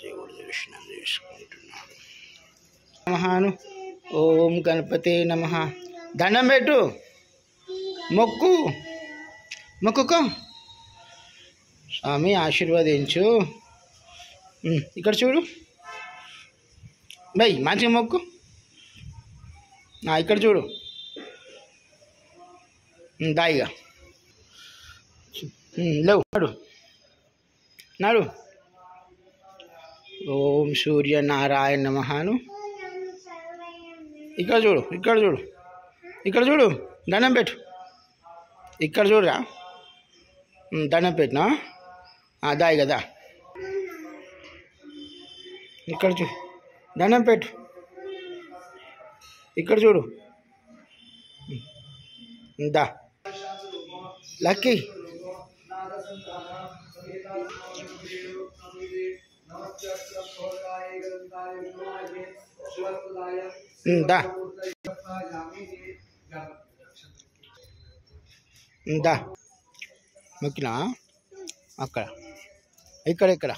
దేవుడి దర్శనం చేసుకుంటున్నాడు. నమహాను ఓం గణపతే నమః. దండం పెట్టు, మొక్కు మొక్కుకో, స్వామి ఆశీర్వదించు. ఇక్కడ చూడు బై, మంచిగా మొక్కు. ఇక్కడ చూడు, దాయిగా లేవు, నడు నడు. ఓం సూర్యనారాయణ నమఃను. ఇక్కడ చూడు, ఇక్కడ చూడు, ఇక్కడ చూడు, దండం పెట్టు. ఇక్కడ చూడరా, దండం పెట్టినా దాయి కదా. ఇక్కడ చూడు, దండం పెట్టు. ఇక్కడ చూడు, దా లక్కీ. దా దా మొక్కినా అక్కడ, ఇక్కడ ఇక్కడ,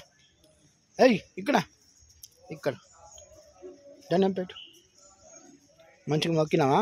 ఇక్కడ ఇక్కడ దండం పెట్టు. మంచిగా మొక్కినావా?